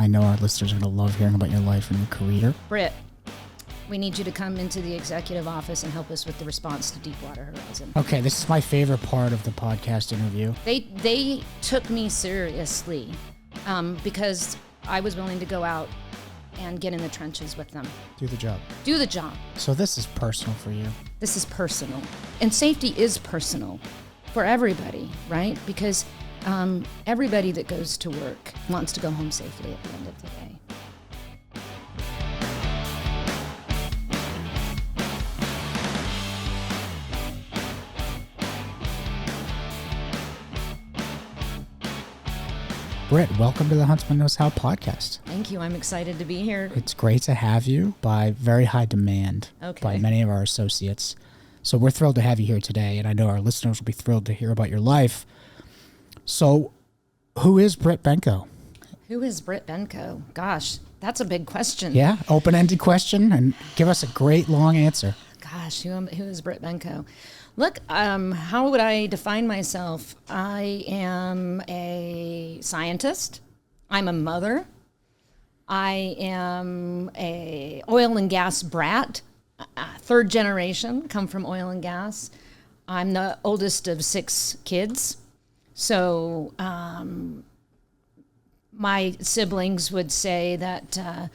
know our listeners are going to love hearing about your life and your career. Britt, we need you to come into the executive office and help us with the response to Deepwater Horizon. Okay, this is my favorite part of the podcast interview. They took me seriously because I was willing to go out and get in the trenches with them. Do the job. Do the job. So this is personal for you. This is personal. And safety is personal for everybody, right? Because everybody that goes to work wants to go home safely at the end of the day. Britt, welcome to the Huntsman Knows How Podcast. Thank you. I'm excited to be here. It's great to have you by very high demand by many of our associates. So we're thrilled to have you here today, and I know our listeners will be thrilled to hear about your life. So who is Britt Benko? Who is Britt Benko? Gosh, that's a big question. Yeah, open-ended question, and give us a great long answer. Gosh, who is Britt Benko? Look, how would I define myself? I am a scientist. I'm a mother. I am a oil and gas brat, third generation, come from oil and gas. I'm the oldest of 6 kids. So my siblings would say that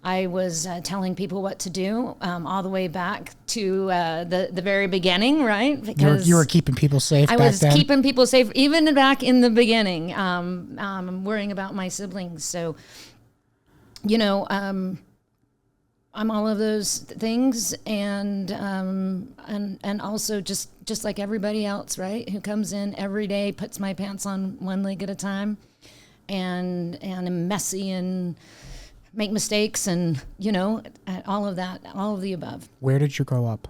I was telling people what to do all the way back to the very beginning, right? Because you were keeping people safe back then? I was keeping people safe even back in the beginning, worrying about my siblings. So, you know, I'm all of those things and also just like everybody else, right? Who comes in every day, puts my pants on one leg at a time and I'm messy and make mistakes and, you know, all of that, all of the above. Where did you grow up?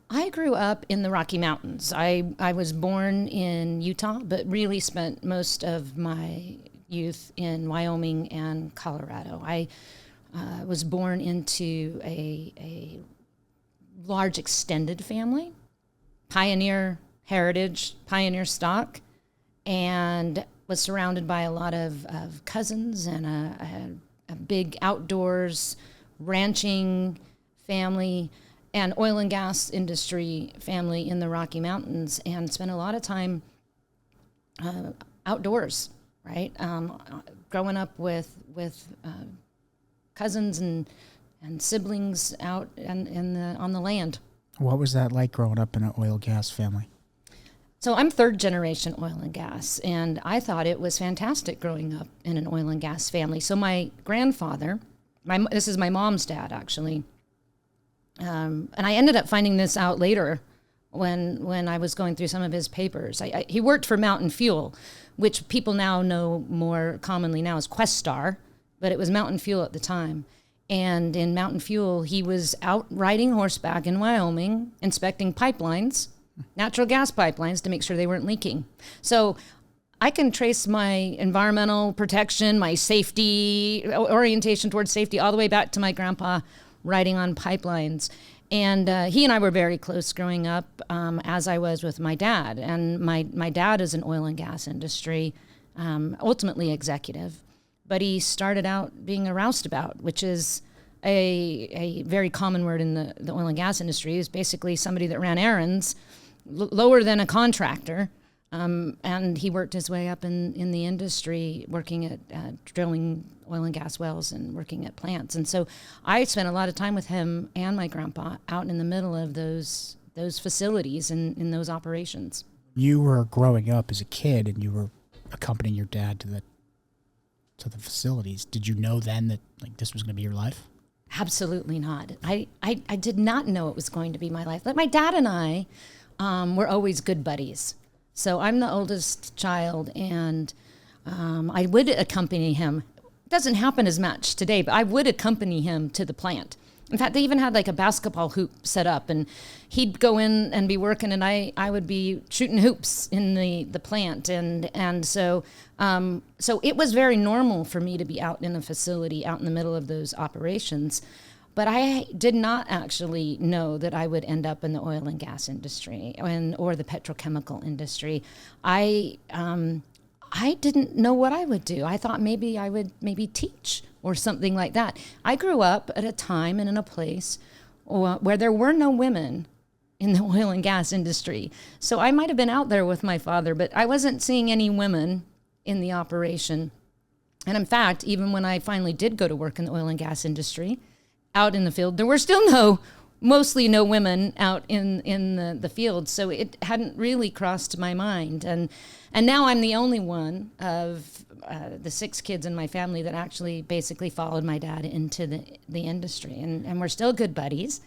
I grew up in the Rocky Mountains. I was born in Utah, but really spent most of my youth in Wyoming and Colorado. I was born into a large extended family, pioneer heritage, pioneer stock, and was surrounded by a lot of cousins and a big outdoors ranching family and oil and gas industry family in the Rocky Mountains, and spent a lot of time outdoors, right? Growing up with cousins and siblings out on the land. What was that like growing up in an oil and gas family? So I'm third generation oil and gas, and I thought it was fantastic growing up in an oil and gas family. So my grandfather, this is my mom's dad, actually, and I ended up finding this out later when I was going through some of his papers. He worked for Mountain Fuel, which people now know more commonly now as Questar, but it was Mountain Fuel at the time. And in Mountain Fuel, he was out riding horseback in Wyoming, inspecting pipelines, natural gas pipelines, to make sure they weren't leaking. So I can trace my environmental protection, my safety, orientation towards safety, all the way back to my grandpa riding on pipelines. And he and I were very close growing up, as I was with my dad. And my dad is in oil and gas industry, ultimately executive. But he started out being a roustabout, which is a very common word in the oil and gas industry. Is basically somebody that ran errands, lower than a contractor, and he worked his way up in the industry, working at drilling oil and gas wells and working at plants. And so I spent a lot of time with him and my grandpa out in the middle of those facilities and in those operations. You were growing up as a kid, and you were accompanying your dad to the facilities. Did you know then that like this was going to be your life? Absolutely not. I did not know it was going to be my life. Like my dad and I were always good buddies. So I'm the oldest child, and I would accompany him. It doesn't happen as much today, but I would accompany him to the plant. In fact, they even had like a basketball hoop set up, and he'd go in and be working, and I would be shooting hoops in the plant. And so it was very normal for me to be out in a facility, out in the middle of those operations. But I did not actually know that I would end up in the oil and gas industry or the petrochemical industry. I I didn't know what I would do. I thought maybe I would teach or something like that. I grew up at a time and in a place where there were no women in the oil and gas industry. So I might have been out there with my father, but I wasn't seeing any women in the operation. And in fact, even when I finally did go to work in the oil and gas industry, out in the field, there were still mostly no women out in the field. So it hadn't really crossed my mind. And now I'm the only one of the 6 kids in my family that actually basically followed my dad into the industry. And we're still good buddies.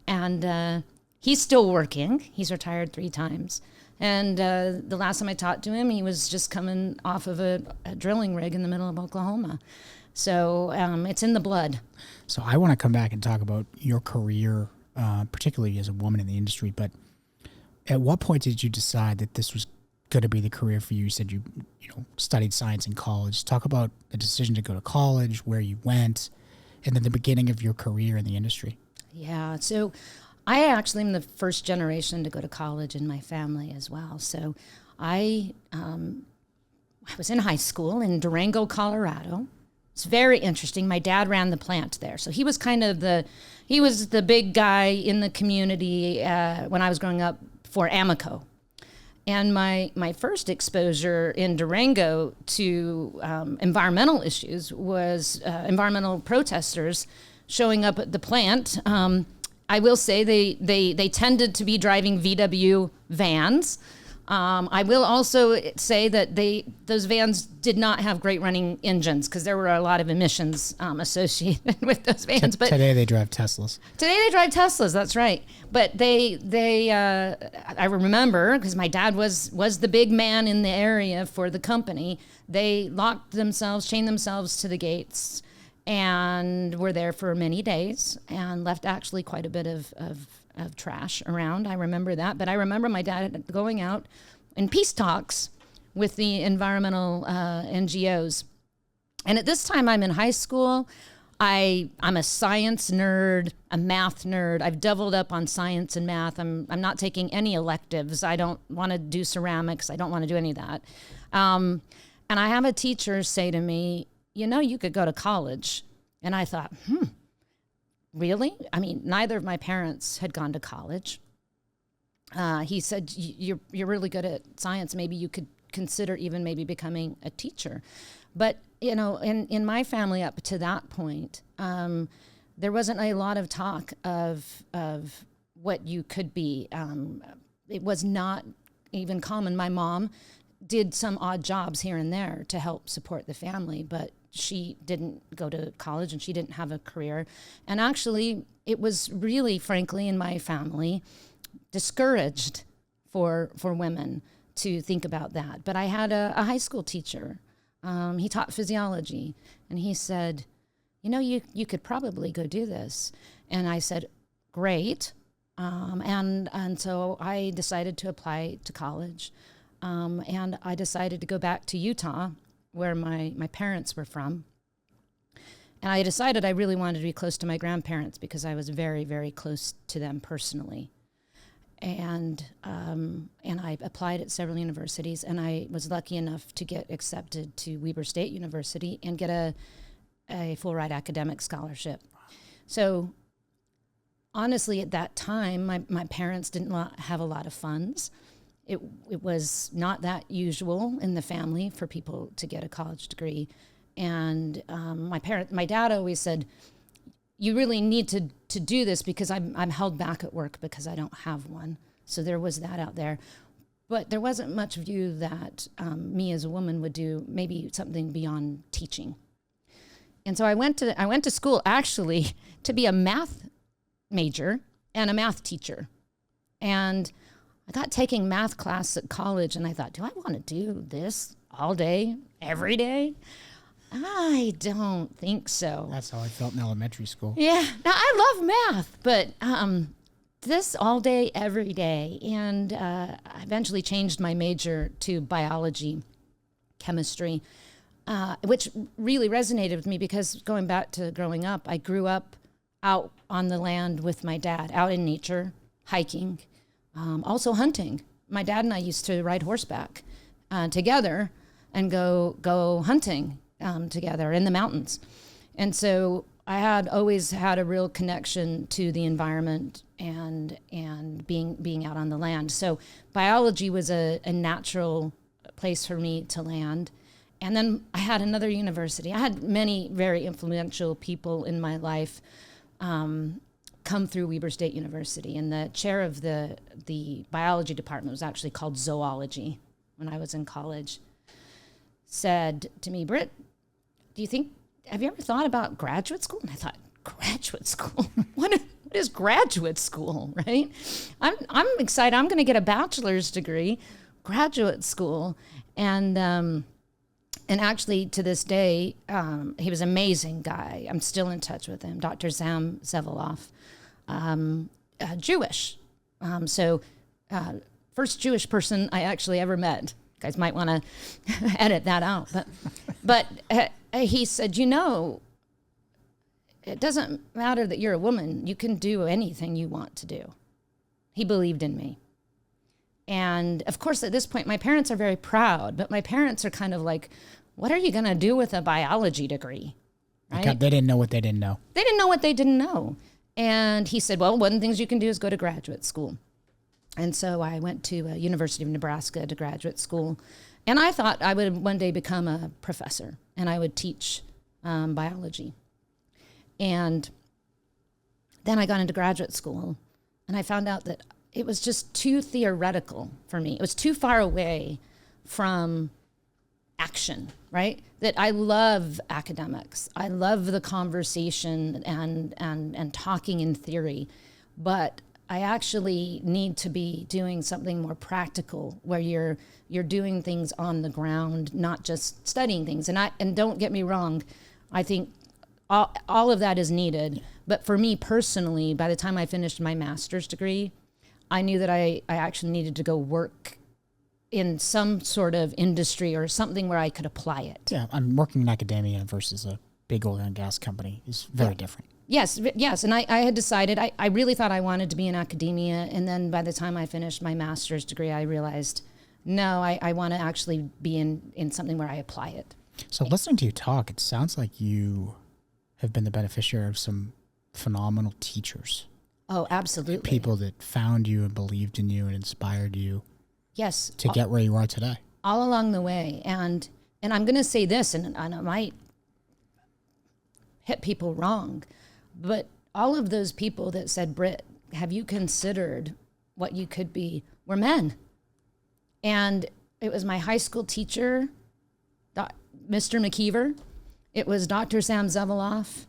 And he's still working. He's retired 3 times. And the last time I talked to him, he was just coming off of a drilling rig in the middle of Oklahoma. So it's in the blood. So I want to come back and talk about your career, particularly as a woman in the industry. But at what point did you decide that this was going to be the career for you? You said you studied science in college. Talk about the decision to go to college, where you went, and then the beginning of your career in the industry. Yeah. So I actually am the first generation to go to college in my family as well. So I was in high school in Durango, Colorado. It's very interesting. My dad ran the plant there. So he was kind of the big guy in the community when I was growing up for Amoco. And my first exposure in Durango to environmental issues was environmental protesters showing up at the plant. I will say they tended to be driving VW vans. I will also say that those vans did not have great running engines because there were a lot of emissions associated with those vans. But today they drive Teslas. That's right. But I remember, because my dad was the big man in the area for the company, they chained themselves to the gates and were there for many days and left actually quite a bit of trash around. I remember that. But I remember my dad going out in peace talks with the environmental NGOs. And at this time, I'm in high school. I'm a science nerd, a math nerd. I've doubled up on science and math. I'm not taking any electives. I don't want to do ceramics. I don't want to do any of that. And I have a teacher say to me, you could go to college. And I thought, really? I mean, neither of my parents had gone to college. He said, you're really good at science. Maybe you could consider even maybe becoming a teacher. But, in my family up to that point, there wasn't a lot of talk of what you could be. It was not even common. My mom did some odd jobs here and there to help support the family, but she didn't go to college and she didn't have a career. And actually, it was really, frankly, in my family, discouraged for women to think about that. But I had a high school teacher. He taught physiology, and he said, you could probably go do this. And I said, great. And so I decided to apply to college. And I decided to go back to Utah, where my parents were from. And I decided I really wanted to be close to my grandparents because I was very, very close to them personally. And I applied at several universities, and I was lucky enough to get accepted to Weber State University and get a full ride academic scholarship. So honestly, at that time, my parents didn't have a lot of funds. It was not that usual in the family for people to get a college degree. And my dad always said, you really need to do this because I'm held back at work because I don't have one. So there was that out there. But there wasn't much view that me as a woman would do maybe something beyond teaching. And so I went to school actually to be a math major and a math teacher. And I got taking math class at college, and I thought, do I want to do this all day, every day? I don't think so. That's how I felt in elementary school. Yeah. Now, I love math, but this all day, every day. And I eventually changed my major to biology, chemistry, which really resonated with me because going back to growing up, I grew up out on the land with my dad, out in nature, hiking, also hunting. My dad and I used to ride horseback together. and go hunting together in the mountains. And so I had always had a real connection to the environment and being out on the land. So biology was a natural place for me to land. And then I had another university. I had many very influential people in my life come through Weber State University. And the chair of the biology department was actually called zoology when I was in college. Said to me, Britt, have you ever thought about graduate school? And I thought, graduate school? What is graduate school, right? I'm excited. I'm going to get a bachelor's degree, graduate school. And actually to this day, he was an amazing guy. I'm still in touch with him, Dr. Sam Zeveloff, Jewish. First Jewish person I actually ever met. You guys might want to edit that out. But he said, it doesn't matter that you're a woman. You can do anything you want to do. He believed in me. And of course, at this point, my parents are very proud, but my parents are kind of like, what are you going to do with a biology degree? Right? They didn't know what they didn't know. They didn't know what they didn't know. And he said, well, one of the things you can do is go to graduate school. And so I went to University of Nebraska to graduate school. And I thought I would one day become a professor and I would teach biology. And then I got into graduate school and I found out that it was just too theoretical for me. It was too far away from action, right? That I love academics. I love the conversation and talking in theory, but I actually need to be doing something more practical where you're doing things on the ground, not just studying things. And don't get me wrong, I think all of that is needed. But for me personally, by the time I finished my master's degree, I knew that I actually needed to go work in some sort of industry or something where I could apply it. Yeah, I'm working in academia versus a big oil and gas company is very different. Yes. And I had decided, I really thought I wanted to be in academia. And then by the time I finished my master's degree, I realized, no, I want to actually be in something where I apply it. So listening to you talk, it sounds like you have been the beneficiary of some phenomenal teachers. Oh, absolutely. People that found you and believed in you and inspired you. Yes. To get where you are today. All along the way. And I'm going to say this, and I might hit people wrong, but all of those people that said, Britt, have you considered what you could be, were men. And it was my high school teacher, Mr. McKeever. It was Dr. Sam Zeveloff.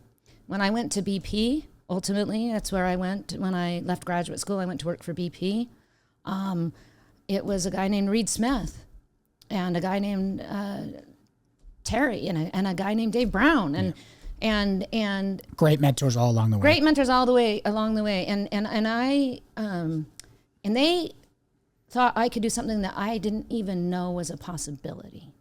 When I went to BP, ultimately, that's where I went when I left graduate school. I went to work for BP. It was a guy named Reed Smith and a guy named Terry and a guy named Dave Brown and great mentors all along the way. Great mentors all the way along the way. And they thought I could do something that I didn't even know was a possibility.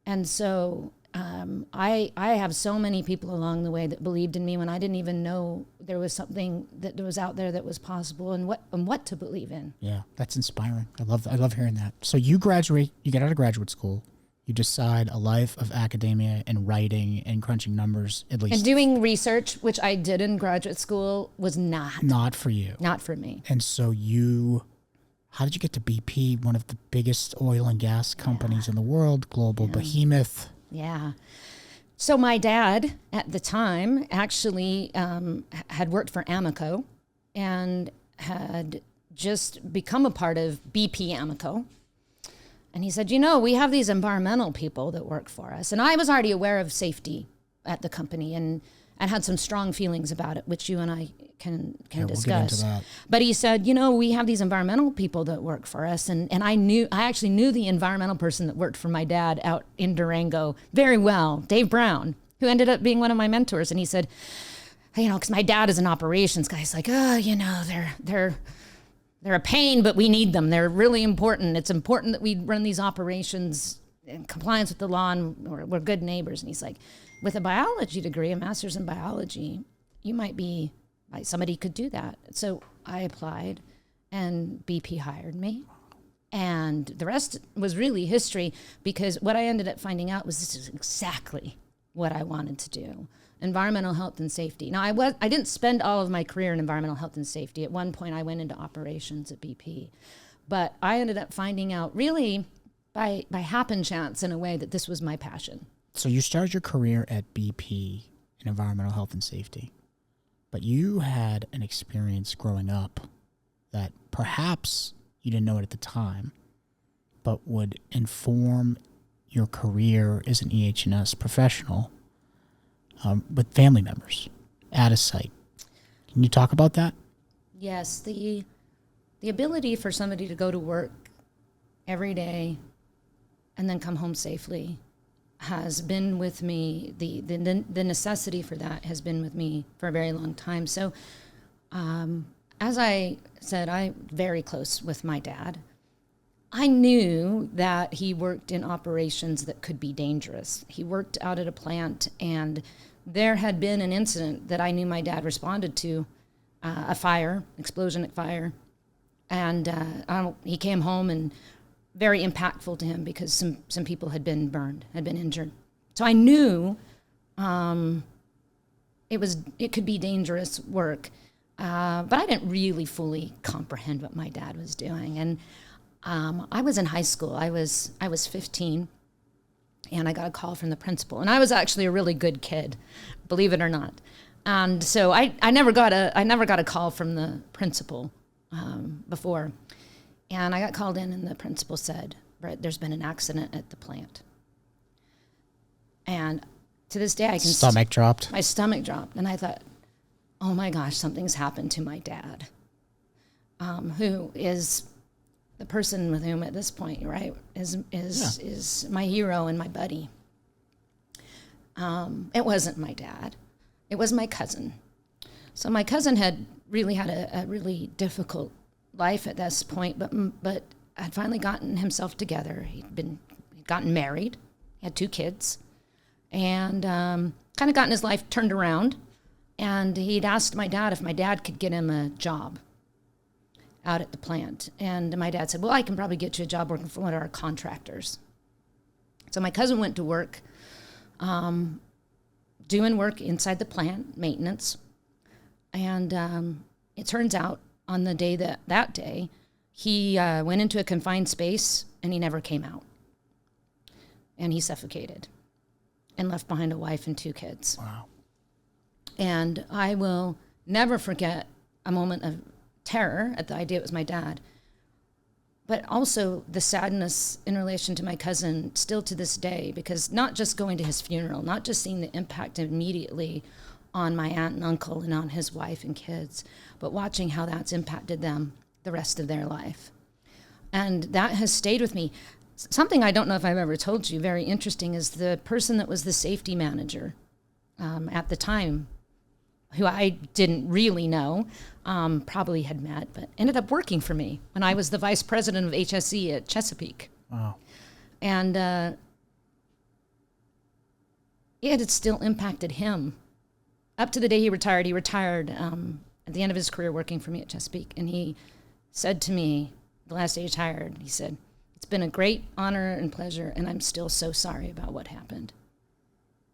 And so I have so many people along the way that believed in me when I didn't even know there was something that was out there that was possible and what to believe in. Yeah, that's inspiring. I love hearing that. So you graduate, you get out of graduate school, you decide a life of academia and writing and crunching numbers, at least. And doing research, which I did in graduate school, was not for you. Not for me. And so how did you get to BP, one of the biggest oil and gas companies in the world, global behemoth? Yeah. So my dad at the time actually had worked for Amoco and had just become a part of BP Amoco. And he said, we have these environmental people that work for us. And I was already aware of safety at the company and had some strong feelings about it, which you and I can discuss. We'll get into that. But he said, we have these environmental people that work for us. And I actually knew the environmental person that worked for my dad out in Durango very well, Dave Brown, who ended up being one of my mentors. And he said, because my dad is an operations guy. He's like, they're a pain, but we need them. They're really important. It's important that we run these operations in compliance with the law and we're good neighbors. And he's like, with a biology degree, a master's in biology, you might be, somebody could do that. So I applied and BP hired me. And the rest was really history, because what I ended up finding out was this is exactly what I wanted to do. Environmental health and safety. Now, I didn't spend all of my career in environmental health and safety. At one point, I went into operations at BP. But I ended up finding out really by happen chance in a way that this was my passion. So you started your career at BP in environmental health and safety, but you had an experience growing up that perhaps you didn't know it at the time, but would inform your career as an EH&S professional with family members at a site. Can you talk about that? Yes, the ability for somebody to go to work every day and then come home safely has been with me. The necessity for that has been with me for a very long time. So as I said, I'm very close with my dad. I knew that he worked in operations that could be dangerous. He worked out at a plant, and there had been an incident that I knew my dad responded to, a fire, explosion at fire. And he came home, and very impactful to him because some people had been burned, had been injured. So I knew it could be dangerous work, but I didn't really fully comprehend what my dad was doing. And I was in high school. I was 15, and I got a call from the principal. And I was actually a really good kid, believe it or not. And so I never got a call from the principal before. And I got called in, and the principal said, "Britt, there's been an accident at the plant." And to this day, I can stomach dropped. My stomach dropped, and I thought, "Oh my gosh, something's happened to my dad," who is the person with whom, at this point, right, is my hero and my buddy. It wasn't my dad; it was my cousin. So my cousin had really had a really difficult life at this point, but had finally gotten himself together. He'd gotten married, he had 2 kids, and kind of gotten his life turned around. And he'd asked my dad if my dad could get him a job out at the plant. And my dad said, "Well, I can probably get you a job working for one of our contractors." So my cousin went to work, doing work inside the plant, maintenance. And it turns out on the day that day, he went into a confined space, and he never came out. And he suffocated and left behind a wife and 2 kids. Wow. And I will never forget a moment of terror at the idea it was my dad, but also the sadness in relation to my cousin still to this day, because not just going to his funeral, not just seeing the impact immediately on my aunt and uncle and on his wife and kids, but watching how that's impacted them the rest of their life. And that has stayed with me. Something I don't know if I've ever told you, very interesting, is the person that was the safety manager at the time, who I didn't really know, probably had met, but ended up working for me when I was the vice president of HSE at Chesapeake. Wow. And it had still impacted him. Up to the day he retired at the end of his career working for me at Chesapeake. And he said to me, the last day he retired, he said, "It's been a great honor and pleasure, and I'm still so sorry about what happened."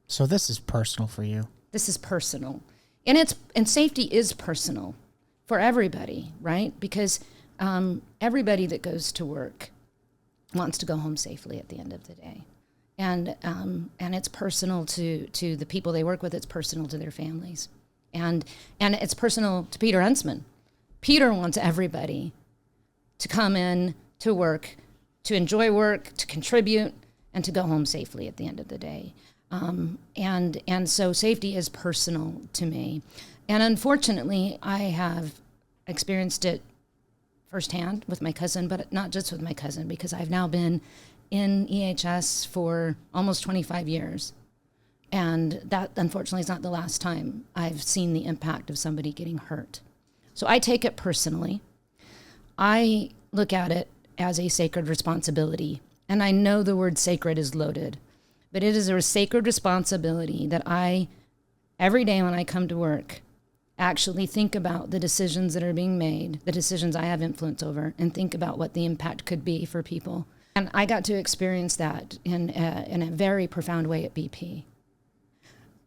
So this is personal for you. This is personal. And safety is personal for everybody, right? Because everybody that goes to work wants to go home safely at the end of the day. And it's personal to the people they work with. It's personal to their families. And it's personal to Peter Huntsman. Peter wants everybody to come in to work, to enjoy work, to contribute, and to go home safely at the end of the day. And so safety is personal to me. And unfortunately, I have experienced it firsthand with my cousin, but not just with my cousin, because I've now been in EHS for almost 25 years. And that, unfortunately, is not the last time I've seen the impact of somebody getting hurt. So I take it personally. I look at it as a sacred responsibility. And I know the word sacred is loaded, but it is a sacred responsibility that every day when I come to work, actually think about the decisions that are being made, the decisions I have influence over, and think about what the impact could be for people. And I got to experience that in a very profound way at BP.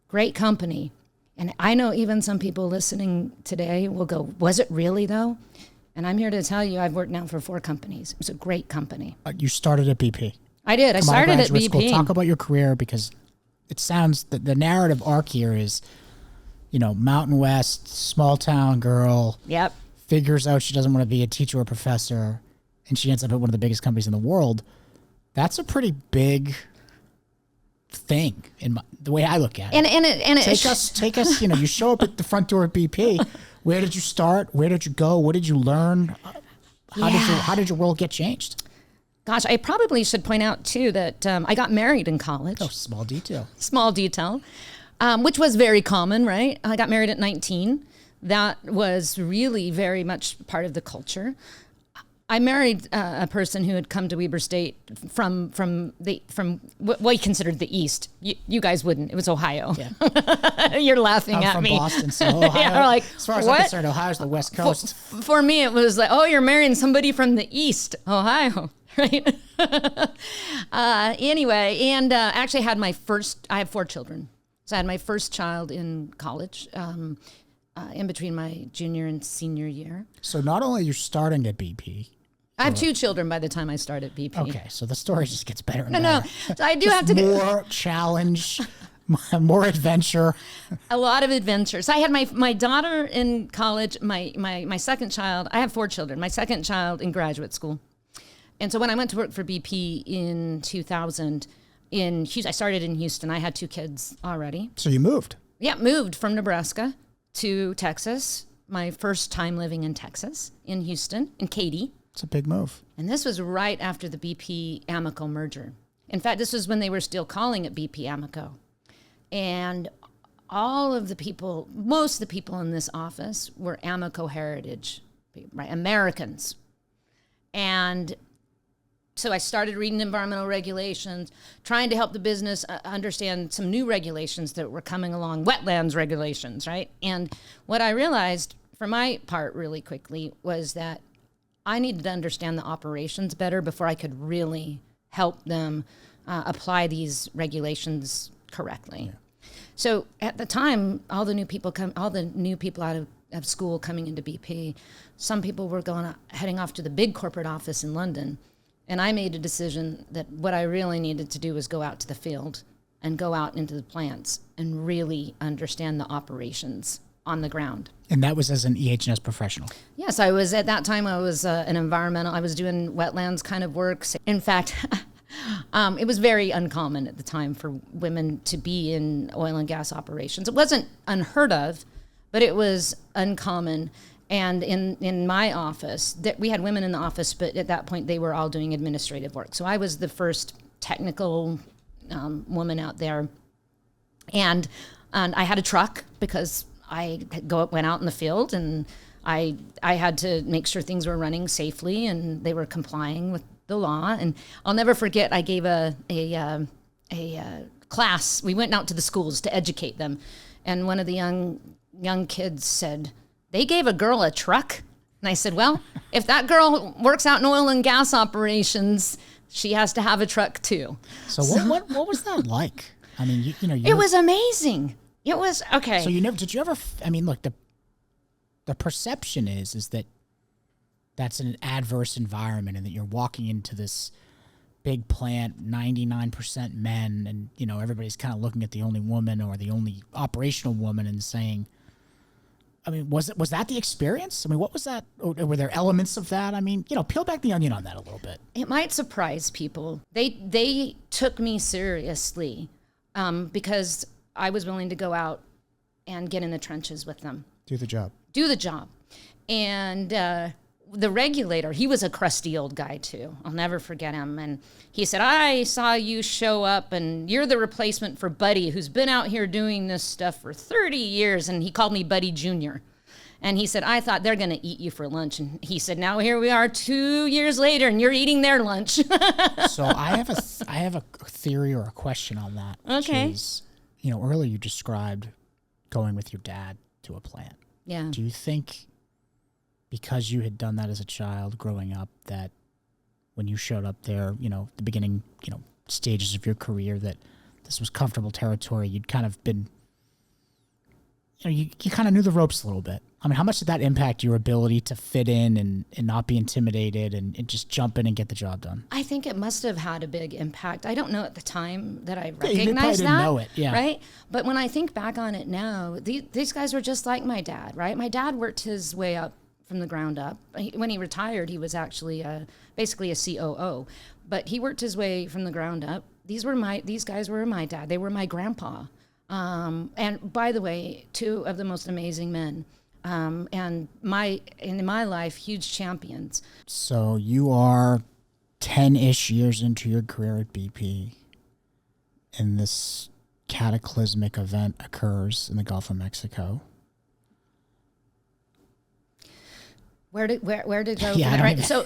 Great company. And I know even some people listening today will go, was it really though? And I'm here to tell you, I've worked now for 4 companies. It was a great company. You started at BP. I did. I started at BP. School. Talk about your career, because it sounds, the narrative arc here is, Mountain West, small town girl. Yep. Figures out she doesn't want to be a teacher or professor, and she ends up at one of the biggest companies in the world. That's a pretty big thing in the way I look at it. And take us. You show up at the front door at BP. Where did you start? Where did you go? What did you learn? How did your world get changed? Gosh, I probably should point out too that I got married in college. Oh, small detail. Small detail, which was very common, right? I got married at 19. That was really very much part of the culture. I married a person who had come to Weber State from what we considered the East. You guys wouldn't. It was Ohio. Yeah. You're laughing at me. I'm from Boston, so Ohio. Yeah, like, as far as I'm concerned, Ohio's the West Coast. For me, it was like, oh, you're marrying somebody from the East, Ohio, right? Anyway, and actually I have 4 children. So I had my first child in college, in between my junior and senior year. So not only you're starting at BP. I have 2 children by the time I start at BP. Okay, so the story just gets better and better. No, so I do have to more challenge, more adventure. A lot of adventures. I had my daughter in college, my second child. I have 4 children. My second child in graduate school. And so when I went to work for BP in 2000 in Houston, I started in Houston. I had 2 kids already. So you moved? Yeah, moved from Nebraska to Texas. My first time living in Texas, in Houston, in Katy. It's a big move. And this was right after the BP Amoco merger. In fact, this was when they were still calling it BP Amoco. And all of the people, most of the people in this office were Amoco heritage, right? Americans. And so I started reading environmental regulations, trying to help the business understand some new regulations that were coming along, wetlands regulations, right? And what I realized for my part really quickly was that I needed to understand the operations better before I could really help them apply these regulations correctly. Yeah. So at the time, all the new people out of school coming into BP, some people were heading off to the big corporate office in London. And I made a decision that what I really needed to do was go out to the field and go out into the plants and really understand the operations on the ground. And that was as an EH&S professional? Yes, I was at that time. I was an environmental. I was doing wetlands kind of work. In fact, it was very uncommon at the time for women to be in oil and gas operations. It wasn't unheard of, but it was uncommon. And in my office, we had women in the office, but at that point they were all doing administrative work. So I was the first technical woman out there, and I had a truck because I went out in the field, and I had to make sure things were running safely and they were complying with the law. And I'll never forget, I gave a class. We went out to the schools to educate them, and one of the young kids said, "They gave a girl a truck?" And I said, "Well, if that girl works out in oil and gas operations, she has to have a truck too." So what was that like? I mean, it was amazing. It was okay. So did you ever? I mean, look, the perception is that that's an adverse environment, and that you're walking into this big plant, 99% men, and everybody's kind of looking at the only woman or the only operational woman and saying, I mean, was that the experience? I mean, what was that? Were there elements of that? I mean, peel back the onion on that a little bit. It might surprise people. They took me seriously because I was willing to go out and get in the trenches with them. Do the job. And the regulator, he was a crusty old guy too. I'll never forget him. And he said, "I saw you show up and you're the replacement for Buddy, who's been out here doing this stuff for 30 years. And he called me Buddy Jr. And he said, "I thought they're going to eat you for lunch." And he said, "Now here we are 2 years later and you're eating their lunch." So I have a theory or a question on that. Okay. Which is, earlier you described going with your dad to a plant. Yeah. Do you think because you had done that as a child growing up, that when you showed up there, the beginning, stages of your career, that this was comfortable territory, you'd kind of been, you kind of knew the ropes a little bit? I mean, how much did that impact your ability to fit in and not be intimidated and just jump in and get the job done? I think it must have had a big impact. I don't know at the time that I you recognized didn't that. know it, yeah. Right? But when I think back on it now, these guys were just like my dad, right? My dad worked his way up from the ground up. When he retired, he was actually basically a COO, but he worked his way from the ground up. These guys were my dad. They were my grandpa. And by the way, two of the most amazing men. And in my life, huge champions. So you are 10-ish years into your career at BP, and this cataclysmic event occurs in the Gulf of Mexico. Where did go? Yeah, right. I'll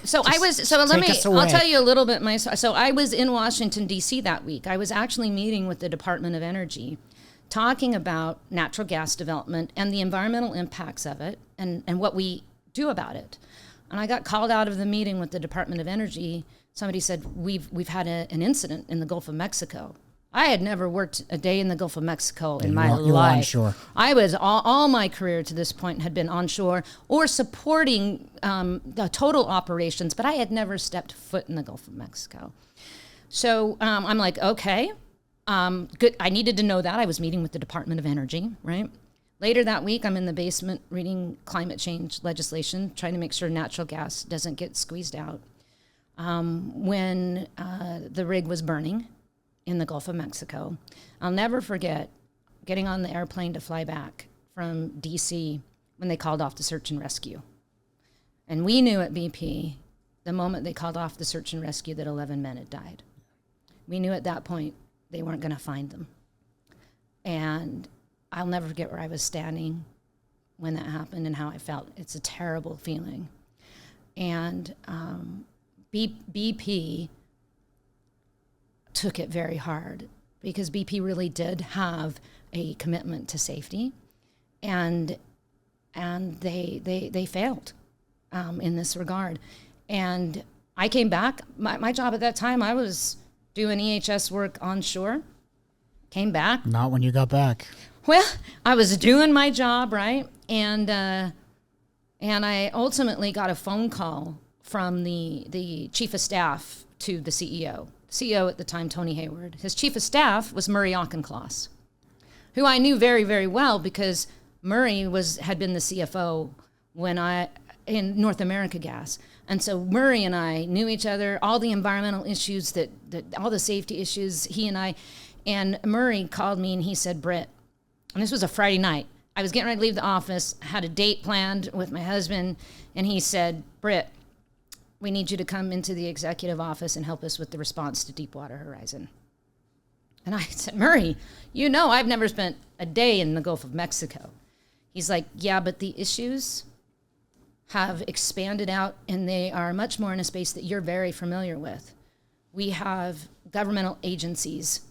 tell you a little bit. So I was in Washington D.C. that week. I was actually meeting with the Department of Energy, talking about natural gas development and the environmental impacts of it and what we do about it. And I got called out of the meeting with the Department of Energy. Somebody said, we've had an incident in the Gulf of Mexico. I had never worked a day in the Gulf of Mexico in my life. You were onshore. I was all my career to this point had been onshore or supporting the total operations, but I had never stepped foot in the Gulf of Mexico. So I'm like, okay. Good. I needed to know that. I was meeting with the Department of Energy, right? Later that week, I'm in the basement reading climate change legislation, trying to make sure natural gas doesn't get squeezed out. When the rig was burning in the Gulf of Mexico, I'll never forget getting on the airplane to fly back from D.C. when they called off the search and rescue. And we knew at BP, the moment they called off the search and rescue, that 11 men had died. We knew at that point they weren't going to find them. And I'll never forget where I was standing when that happened and how I felt. It's a terrible feeling. And BP took it very hard because BP really did have a commitment to safety, and they failed in this regard. And I came back. My job at that time, I was doing EHS work onshore. Came back. Not when you got back. Well, I was doing my job, right? And I ultimately got a phone call from the chief of staff to the CEO. CEO at the time, Tony Hayward. His chief of staff was Murray Auchincloss, who I knew very, very well because Murray had been the CFO in North America Gas. And so Murray and I knew each other, all the environmental issues, all the safety issues, he and I. And Murray called me and he said, Britt, and this was a Friday night. I was getting ready to leave the office, had a date planned with my husband, and he said, Britt, we need you to come into the executive office and help us with the response to Deepwater Horizon. And I said, Murray, I've never spent a day in the Gulf of Mexico. He's like, yeah, but the issues have expanded out and they are much more in a space that you're very familiar with. We have governmental agencies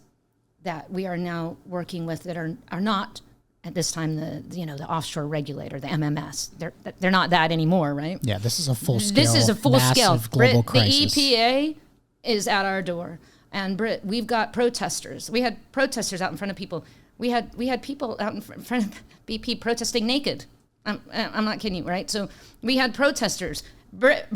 that we are now working with that are not at this time the offshore regulator, the MMS. They're not that anymore, right? Yeah, this is a full scale. This is a full scale global crisis. The EPA is at our door, and Britt, we've got protesters. We had protesters out in front of people. We had people out in front of BP protesting naked. I'm not kidding you, right? So we had protesters. Britt,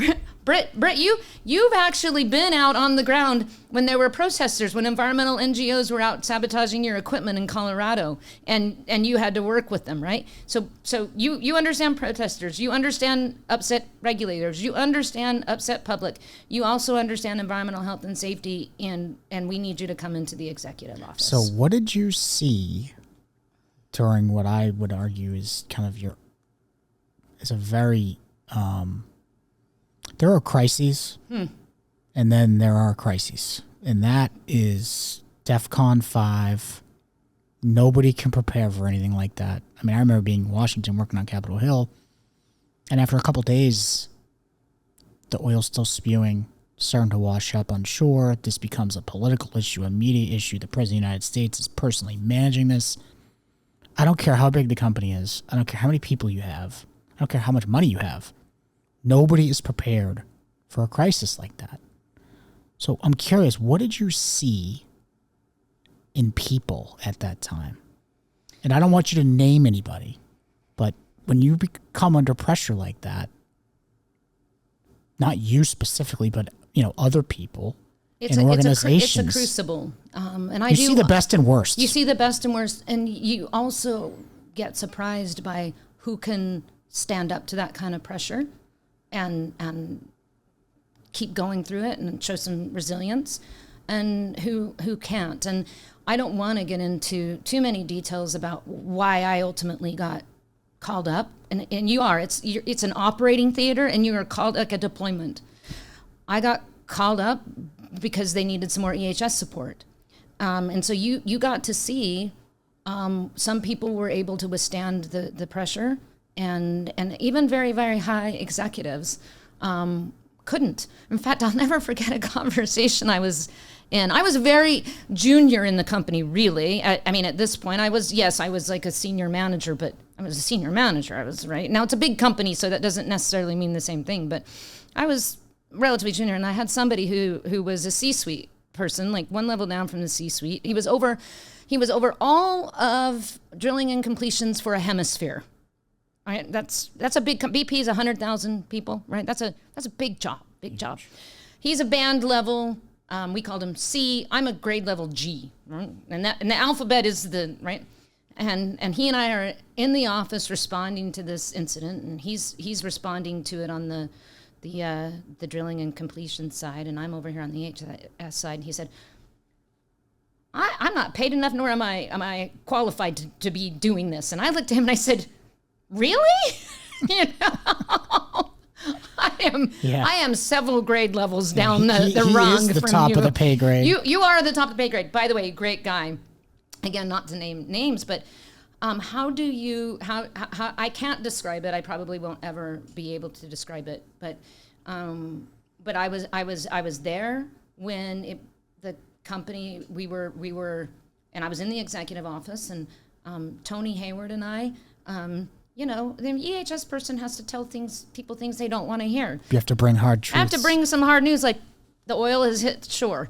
you've actually been out on the ground when there were protesters, when environmental NGOs were out sabotaging your equipment in Colorado, and you had to work with them, right? So you understand protesters, you understand upset regulators, you understand upset public, you also understand environmental health and safety, and we need you to come into the executive office. So what did you see during what I would argue is kind of is a very there are crises, and then there are crises. And that is DEFCON 5. Nobody can prepare for anything like that. I mean, I remember being in Washington working on Capitol Hill, and after a couple days, the oil's still spewing, starting to wash up on shore. This becomes a political issue, a media issue. The President of the United States is personally managing this. I don't care how big the company is. I don't care how many people you have. I don't care how much money you have. Nobody is prepared for a crisis like that. So I'm curious, what did you see in people at that time? And I don't want you to name anybody, but when you come under pressure like that, not you specifically, but other people and organizations. It's a crucible, and you see the best and worst. You see the best and worst, and you also get surprised by who can stand up to that kind of pressure, and keep going through it and show some resilience, and who can't. And I don't want to get into too many details about why I ultimately got called up, and it's an operating theater, and you are called like a deployment. I got called up because they needed some more EHS support, and so you got to see some people were able to withstand the pressure, and even very, very high executives couldn't. In fact, I'll never forget a conversation I was in. I was very junior in the company, really. I mean, at this point, I was like a senior manager, but I was a senior manager. I was, right? Now, it's a big company, so that doesn't necessarily mean the same thing, but I was relatively junior, and I had somebody who was a C-suite person, like one level down from the C-suite. He was over all of drilling and completions for a hemisphere. Right? That's a big BP is 100,000 people, right? That's a big job. He's a band level. We called him C. I'm a grade level G, right? And the alphabet is the right. And he and I are in the office responding to this incident, and he's responding to it on the drilling and completion side, and I'm over here on the HS side. And he said, I'm not paid enough, nor am I qualified to be doing this. And I looked at him and I said, really? I am several grade levels down the rung is the from top you. of the pay grade. You are the top of the pay grade. By the way, great guy. Again, not to name names, but how I can't describe it. I probably won't ever be able to describe it. But I was there when the company we were, and I was in the executive office, and Tony Hayward and I. The EHS person has to tell people things they don't want to hear. You have to bring hard truths. I have to bring some hard news, like the oil has hit shore.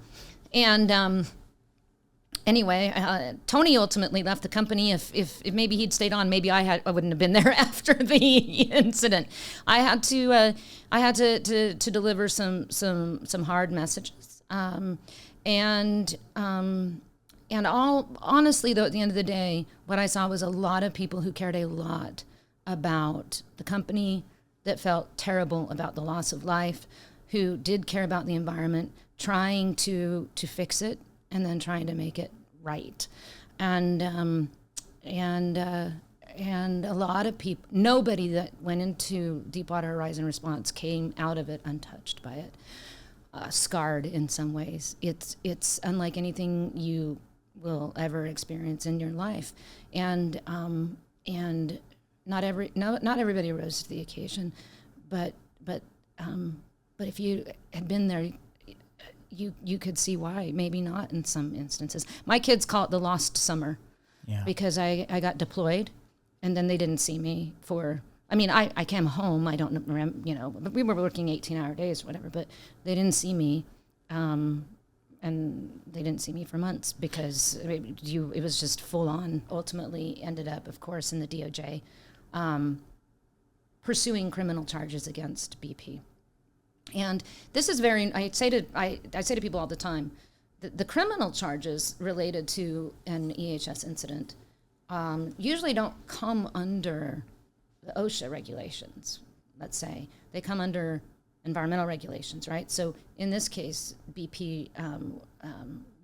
And anyway, Tony ultimately left the company. If maybe he'd stayed on, maybe I wouldn't have been there after the incident. I had to deliver some hard messages. And all honestly, though, at the end of the day, what I saw was a lot of people who cared a lot about the company, that felt terrible about the loss of life, who did care about the environment, trying to fix it, and then trying to make it right. And a lot of people, nobody that went into Deepwater Horizon response came out of it untouched by it, scarred in some ways. It's unlike anything you will ever experience in your life, and not everybody rose to the occasion, but if you had been there, you could see why. Maybe not in some instances. My kids call it the lost summer, because I got deployed, and then they didn't see me for. I mean, I came home. I don't remember, but we were working 18-hour days or whatever. But they didn't see me. And they didn't see me for months because it was just full on. Ultimately ended up, of course, in the DOJ, pursuing criminal charges against BP. And this is I say to people all the time, the criminal charges related to an EHS incident usually don't come under the OSHA regulations. Let's say they come under environmental regulations, right? So in this case, BP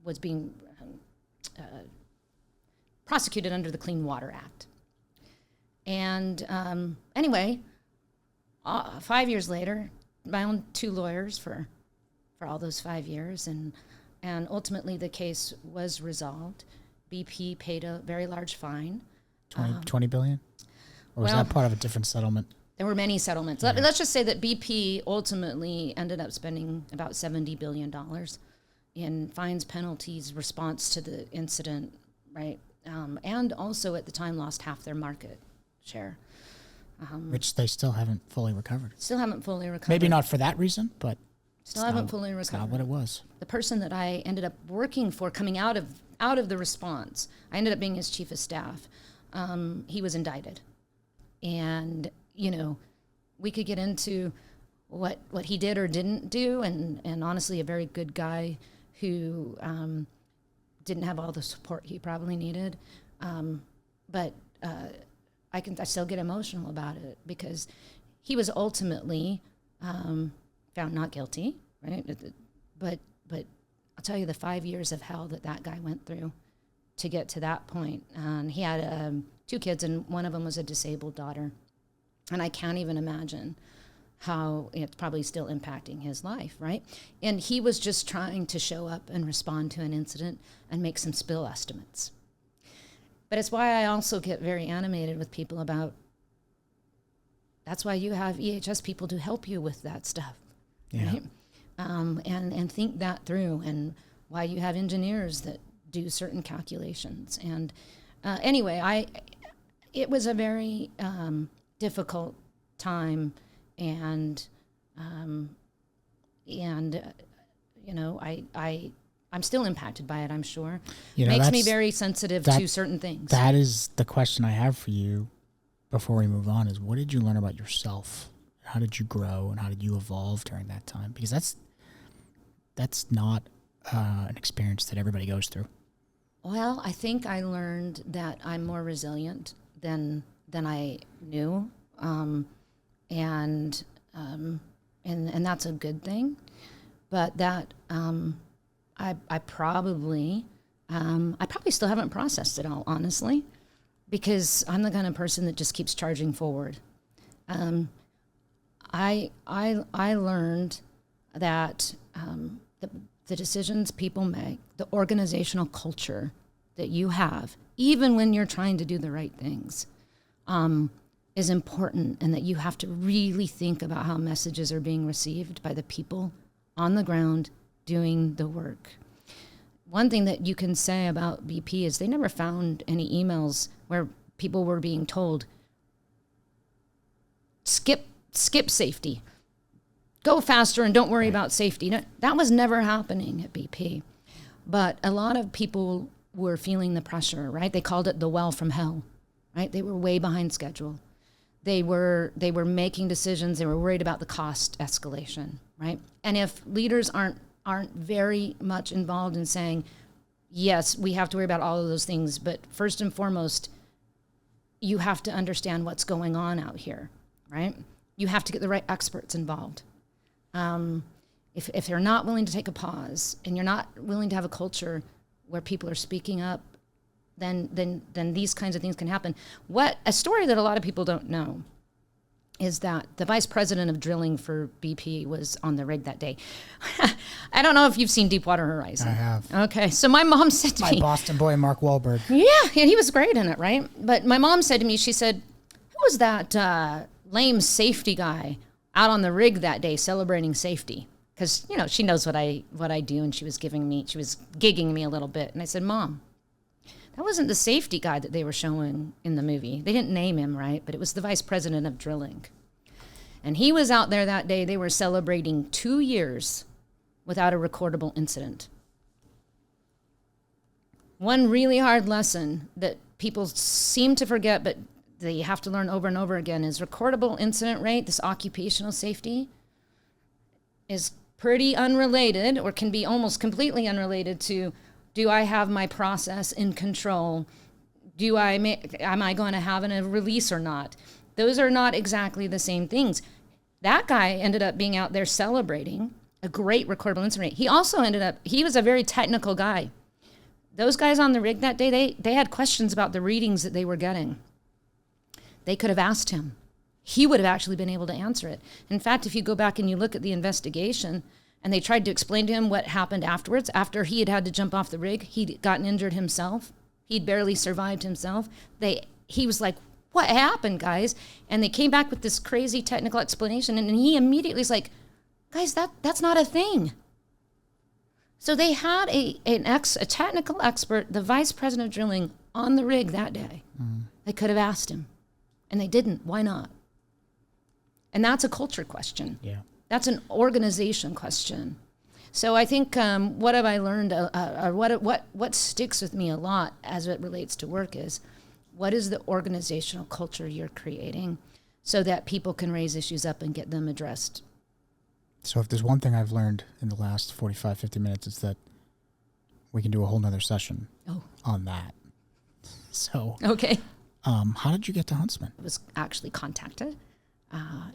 was being prosecuted under the Clean Water Act. And anyway, 5 years later, I owned 2 lawyers for all those 5 years, and ultimately the case was resolved. BP paid a very large fine. 20 billion? Or was that part of a different settlement? There were many settlements. Yeah. Let's just say that BP ultimately ended up spending about $70 billion in fines, penalties, response to the incident, right? and also at the time lost half their market share. Which they still haven't fully recovered. Still haven't fully recovered. Maybe not for that reason, but still haven't fully recovered. It's not what it was. The person that I ended up working for, coming out of the response, I ended up being his chief of staff. He was indicted, and we could get into what he did or didn't do, and honestly, a very good guy who didn't have all the support he probably needed, but. I still get emotional about it because he was ultimately found not guilty, right? But I'll tell you the 5 years of hell that guy went through to get to that point. And he had 2 kids, and one of them was a disabled daughter. And I can't even imagine how it's probably still impacting his life, right? And he was just trying to show up and respond to an incident and make some spill estimates. But it's why I also get very animated with people about, that's why you have EHS people to help you with that stuff, right? And think that through, and why you have engineers that do certain calculations. And anyway, it was a very difficult time, and I'm still impacted by it, I'm sure. Makes me very sensitive to certain things. That is the question I have for you before we move on, is what did you learn about yourself? How did you grow, and how did you evolve during that time? Because that's not an experience that everybody goes through. Well, I think I learned that I'm more resilient than I knew, and that's a good thing. But that I probably still haven't processed it all, honestly, because I'm the kind of person that just keeps charging forward. I learned that the decisions people make, the organizational culture that you have, even when you're trying to do the right things, is important, and that you have to really think about how messages are being received by the people on the ground doing the work. One thing that you can say about BP is they never found any emails where people were being told, skip safety, go faster and don't worry about safety. No, that was never happening at BP. But a lot of people were feeling the pressure, right? They called it the well from hell, right? They were way behind schedule. They were making decisions. They were worried about the cost escalation, right? And if leaders aren't very much involved in saying, yes, we have to worry about all of those things, but first and foremost, you have to understand what's going on out here, right? You have to get the right experts involved. If they're not willing to take a pause, and you're not willing to have a culture where people are speaking up, then these kinds of things can happen. A story that a lot of people don't know is that the vice president of drilling for BP was on the rig that day. I don't know if you've seen Deepwater Horizon. I have. Okay, so my mom said to me... My Boston boy, Mark Wahlberg. Yeah, and he was great in it, right? But my mom said to me, she said, who was that lame safety guy out on the rig that day celebrating safety? Because, she knows what I do, and she was gigging me a little bit. And I said, Mom, that wasn't the safety guy that they were showing in the movie. They didn't name him, right? But it was the vice president of drilling. And he was out there that day. They were celebrating 2 years without a recordable incident. One really hard lesson that people seem to forget, but they have to learn over and over again, is recordable incident rate, this occupational safety, is pretty unrelated, or can be almost completely unrelated to, do I have my process in control? Am I going to have a release or not? Those are not exactly the same things. That guy ended up being out there celebrating a great recordable incident rate. He also he was a very technical guy. Those guys on the rig that day, they had questions about the readings that they were getting. They could have asked him. He would have actually been able to answer it. In fact, if you go back and you look at the investigation, and they tried to explain to him what happened afterwards, after he had to jump off the rig, he'd gotten injured himself. He'd barely survived himself. He was like, what happened, guys? And they came back with this crazy technical explanation, and he immediately was like, guys, that's not a thing. So they had a technical expert, the vice president of drilling, on the rig that day. They could have asked him, and they didn't. Why not? And that's a culture question. Yeah. That's an organization question. So I think what have I learned, or what sticks with me a lot as it relates to work is, what is the organizational culture you're creating so that people can raise issues up and get them addressed? So if there's one thing I've learned in the last 45, 50 minutes, it's that we can do a whole nother session on that. So, okay. How did you get to Huntsman? I was actually contacted,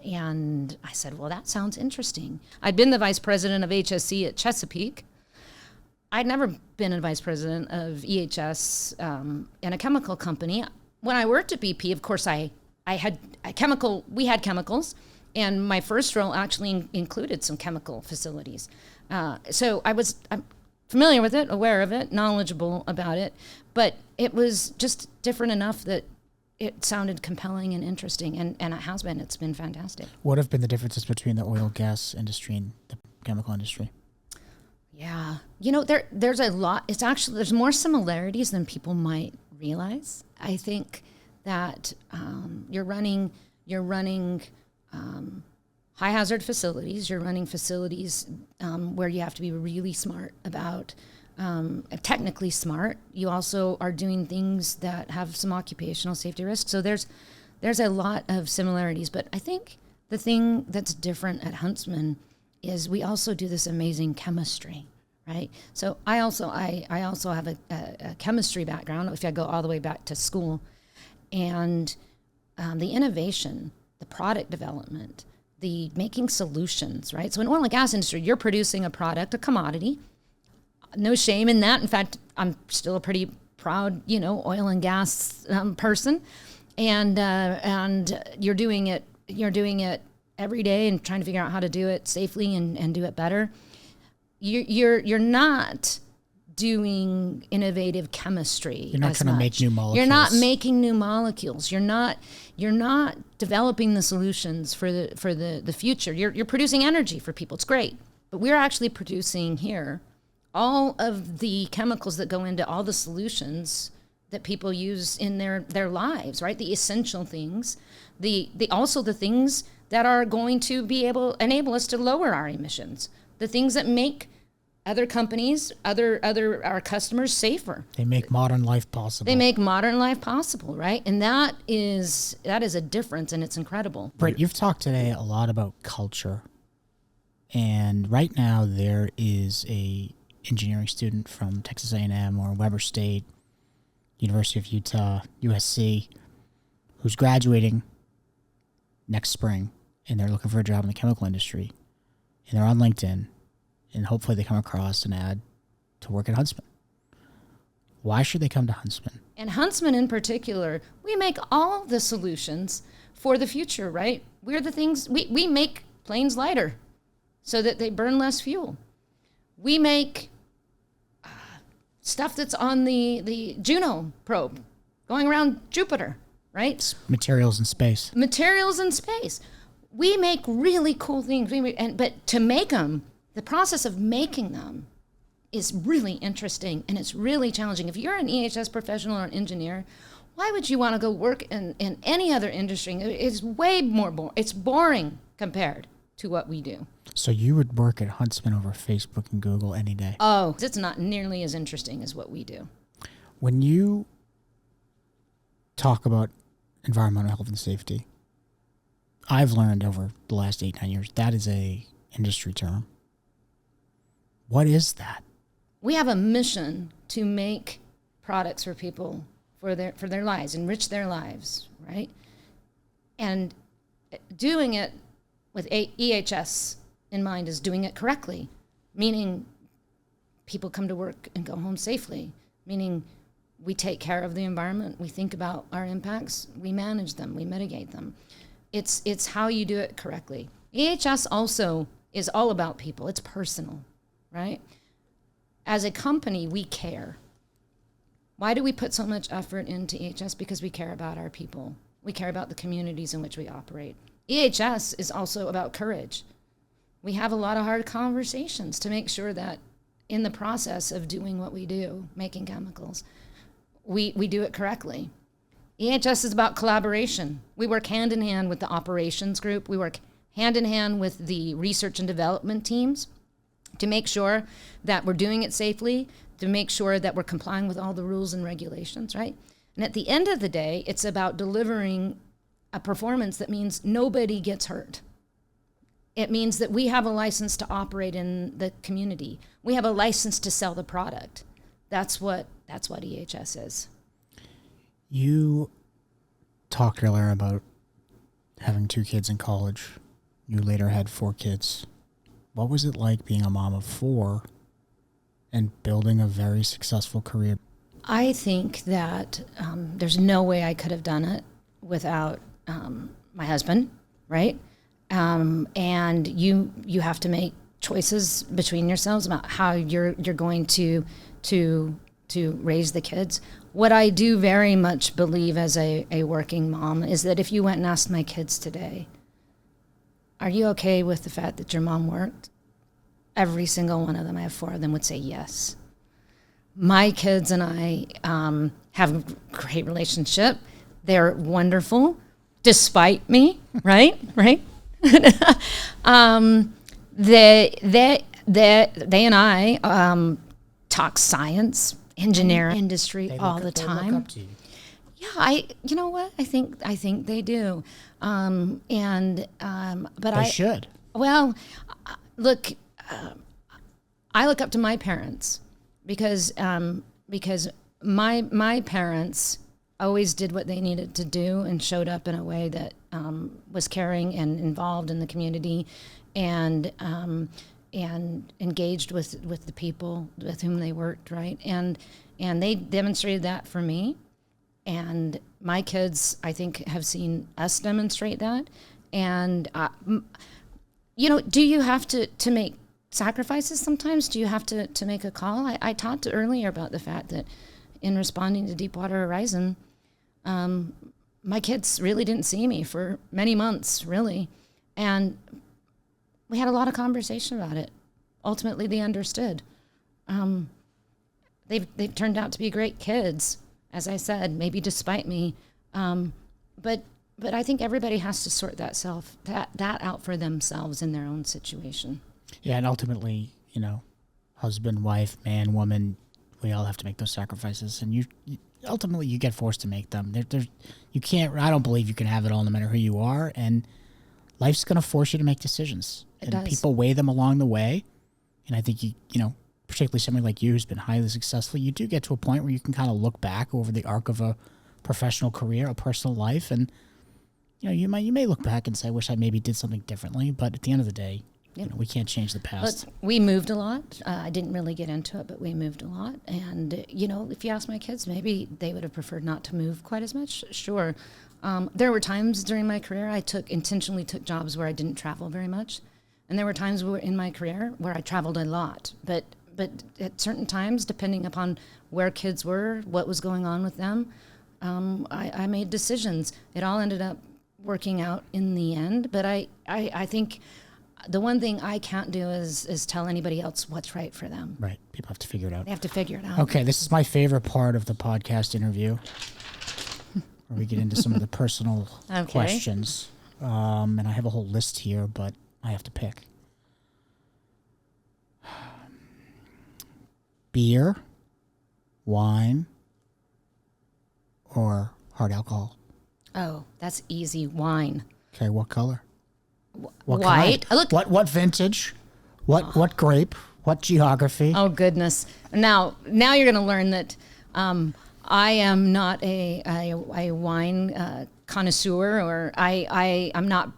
and I said, well, that sounds interesting. I'd been the vice president of HSC at Chesapeake. I'd never been a vice president of EHS in a chemical company. When I worked at BP, of course, we had chemicals, and my first role actually included some chemical facilities. So I'm familiar with it, aware of it, knowledgeable about it, but it was just different enough that it sounded compelling and interesting, and it has been. It's been fantastic. What have been the differences between the oil and gas industry and the chemical industry? Yeah. There's a lot. There's more similarities than people might realize. I think that you're running high hazard facilities. You're running facilities where you have to be really smart about, technically smart. You also are doing things that have some occupational safety risks. So there's a lot of similarities. But I think the thing that's different at Huntsman is we also do this amazing chemistry, right? So I also have a chemistry background, if I go all the way back to school, and the innovation, the product development, the making solutions, right? So in oil and gas industry, you're producing a product, a commodity. No shame in that. In fact, I'm still a pretty proud, oil and gas person, and you're doing it every day and trying to figure out how to do it safely and do it better. You're not doing innovative chemistry. You're not trying to make new molecules. You're not making new molecules. You're not developing the solutions for the future. You're producing energy for people. It's great, but we're actually producing here all of the chemicals that go into all the solutions that people use in their lives, right? The essential things, also the things that are going to enable us to lower our emissions, the things that make other companies, our customers safer. They make modern life possible. Right? And that is a difference, and it's incredible. Britt, you've talked today a lot about culture, and right now there is a engineering student from Texas A&M or Weber State, University of Utah, USC, who's graduating next spring, and they're looking for a job in the chemical industry, and they're on LinkedIn, and hopefully they come across an ad to work at Huntsman. Why should they come to Huntsman? And Huntsman in particular, we make all the solutions for the future, right? We're the things, we make planes lighter so that they burn less fuel. We make stuff that's on the Juno probe going around Jupiter, right? Materials in space. We make really cool things, but to make them, the process of making them is really interesting, and it's really challenging. If you're an EHS professional or an engineer, why would you want to go work in any other industry? It's way more boring. It's boring compared to what we do. So you would work at Huntsman over Facebook and Google any day? Oh, it's not nearly as interesting as what we do. When you talk about environmental health and safety, I've learned over the last 8-9 years that is a industry term. What is that? We have a mission to make products for people for their lives, enrich their lives, right? And doing it with EHS in mind is doing it correctly, meaning people come to work and go home safely, meaning we take care of the environment, we think about our impacts, we manage them, we mitigate them. It's how you do it correctly. EHS also is all about people. It's personal, right? As a company, we care. Why do we put so much effort into EHS? Because we care about our people. We care about the communities in which we operate. EHS is also about courage. We have a lot of hard conversations to make sure that in the process of doing what we do, making chemicals, we do it correctly. EHS is about collaboration. We work hand in hand with the operations group. We work hand in hand with the research and development teams to make sure that we're doing it safely, to make sure that we're complying with all the rules and regulations, right? And at the end of the day, it's about delivering a performance that means nobody gets hurt. It means that we have a license to operate in the community. We have a license to sell the product. That's what EHS is. You talked earlier about having 2 kids in college. You later had 4 kids. What was it like being a mom of 4 and building a very successful career? I think that there's no way I could have done it without my husband, right? And you have to make choices between yourselves about how you're going to raise the kids. What I do very much believe as a working mom is that if you went and asked my kids today, are you okay with the fact that your mom worked? Every single one of them, I have 4 of them, would say yes. My kids and I have a great relationship. They're wonderful, despite me, right? Right? They and I talk science, engineering, industry all the time. They look up to you. Yeah, you know what? I think they do. But they should. Well, look, I look up to my parents because my parents always did what they needed to do and showed up in a way that was caring and involved in the community and engaged with the people with whom they worked, right? And they demonstrated that for me. And my kids, I think, have seen us demonstrate that. And, do you have to make sacrifices sometimes? Do you have to make a call? I talked earlier about the fact that in responding to Deepwater Horizon, my kids really didn't see me for many months, really. And we had a lot of conversation about it. Ultimately, they understood. They've turned out to be great kids, as I said, maybe despite me. But I think everybody has to sort that out for themselves in their own situation. Yeah, and ultimately, husband, wife, man, woman, we all have to make those sacrifices, and you ultimately you get forced to make them. You can't. I don't believe you can have it all, no matter who you are, and life's going to force you to make decisions, and people weigh them along the way. And I think you particularly somebody like you who's been highly successful, you do get to a point where you can kind of look back over the arc of a professional career, a personal life, and you may look back and say, "I wish I maybe did something differently." But at the end of the day, we can't change the past. Look, we moved a lot. I didn't really get into it, but we moved a lot. And if you ask my kids, maybe they would have preferred not to move quite as much. Sure, there were times during my career I intentionally took jobs where I didn't travel very much, and there were times in my career where I traveled a lot. But at certain times, depending upon where kids were, what was going on with them, I made decisions. It all ended up working out in the end. But I think the one thing I can't do is tell anybody else what's right for them. Right. People have to figure it out. They have to figure it out. Okay, this is my favorite part of the podcast interview, where we get into some of the personal questions. And I have a whole list here, but I have to pick. Beer, wine, or hard alcohol? Oh, that's easy. Wine. Okay, what color? What white. Look. What vintage? What grape? What geography? Oh goodness! Now you're going to learn that I am not a wine connoisseur, or I'm not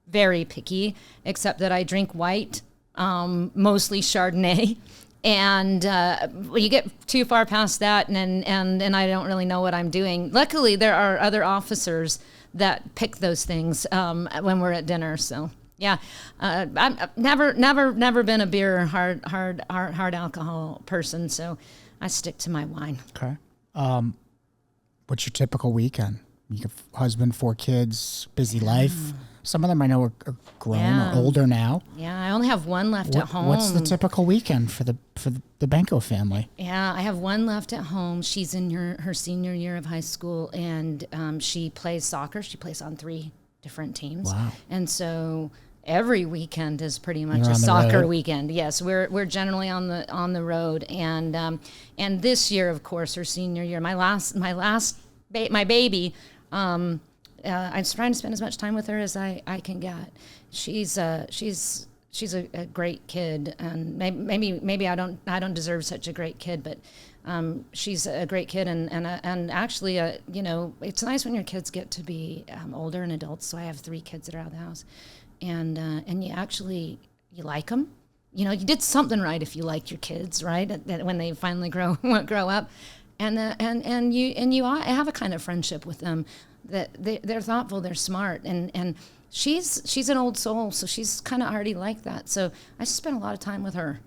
very picky, except that I drink white, mostly Chardonnay. And you get too far past that, and I don't really know what I'm doing. Luckily, there are other officers that pick those things when we're at dinner. So yeah, I've never been a beer or hard alcohol person. So I stick to my wine. Okay. What's your typical weekend? You have husband, 4 kids, busy life, Some of them I know are grown or older now. Yeah, I only have one left at home. What's the typical weekend for the Benko family? Yeah, I have one left at home. She's in her senior year of high school, and she plays soccer. She plays on 3 different teams. Wow. And so every weekend is pretty much a soccer weekend. Yes, we're generally on the road, and this year, of course, her senior year, my baby. I'm trying to spend as much time with her as I can get. She's a great kid, and maybe I don't deserve such a great kid, but she's a great kid, and actually, it's nice when your kids get to be older and adults. So I have 3 kids that are out of the house, and you like them. You did something right if you liked your kids, right? When they finally grow up, and you have a kind of friendship with them. That they're thoughtful, they're smart, and she's an old soul, so she's kind of already like that. So I spent a lot of time with her.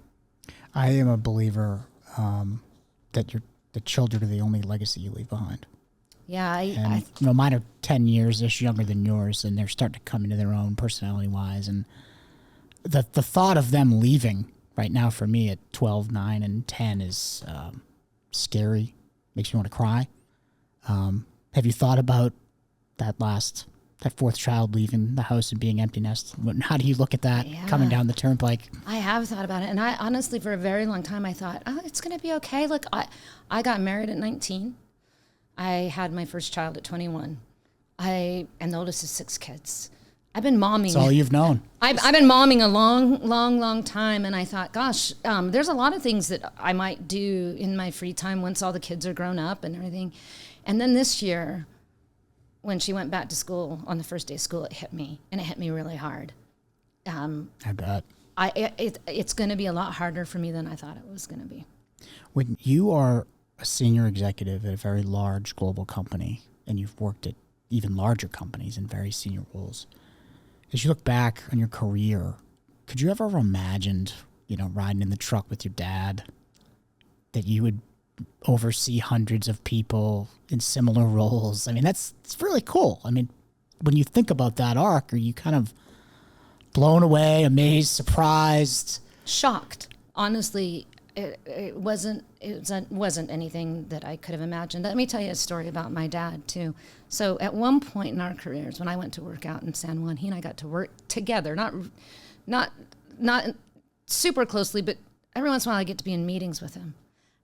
I am a believer that the children are the only legacy you leave behind. Yeah, mine are 10 years-ish younger than yours, and they're starting to come into their own personality-wise. And the thought of them leaving right now for me at 12, 9, and 10 is scary. Makes me want to cry. Have you thought about that 4th child leaving the house and being empty nest? How do you look at that coming down the turnpike? I have thought about it, and I honestly, for a very long time, I thought, it's going to be okay. Look, I got married at 19. I had my first child at 21. And the oldest is 6 kids. I've been momming. That's all you've known. I've been momming a long time, and I thought, gosh, there's a lot of things that I might do in my free time once all the kids are grown up and everything. And then this year, when she went back to school on the first day of school, it hit me, and it hit me really hard. I bet. It's going to be a lot harder for me than I thought it was going to be. When you are a senior executive at a very large global company, and you've worked at even larger companies in very senior roles, as you look back on your career, could you ever have imagined, riding in the truck with your dad, that you would oversee hundreds of people in similar roles? I mean, it's really cool. I mean, when you think about that arc, are you kind of blown away, amazed, surprised? Shocked. Honestly, it wasn't anything that I could have imagined. Let me tell you a story about my dad too. So at one point in our careers, when I went to work out in San Juan, he and I got to work together, not super closely, but every once in a while I get to be in meetings with him.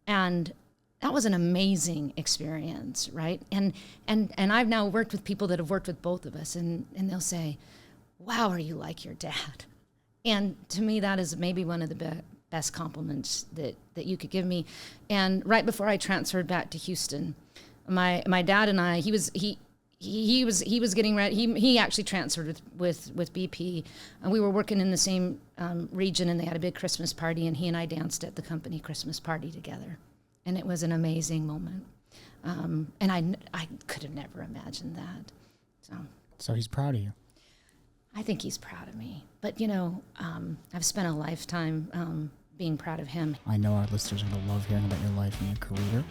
And that was an amazing experience, right? And I've now worked with people that have worked with both of us, and they'll say, wow, are you like your dad? And to me, that is maybe one of the best compliments that you could give me. And right before I transferred back to Houston, my dad and I, he was getting ready. He actually transferred with BP, and we were working in the same region, and they had a big Christmas party, and he and I danced at the company Christmas party together, and it was an amazing moment. And I could have never imagined that. So he's proud of you. I think he's proud of me, but I've spent a lifetime being proud of him. I know our listeners are going to love hearing about your life and your career.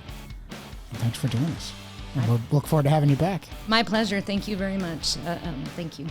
And thanks for doing this. And we'll look forward to having you back. My pleasure. Thank you very much. Thank you.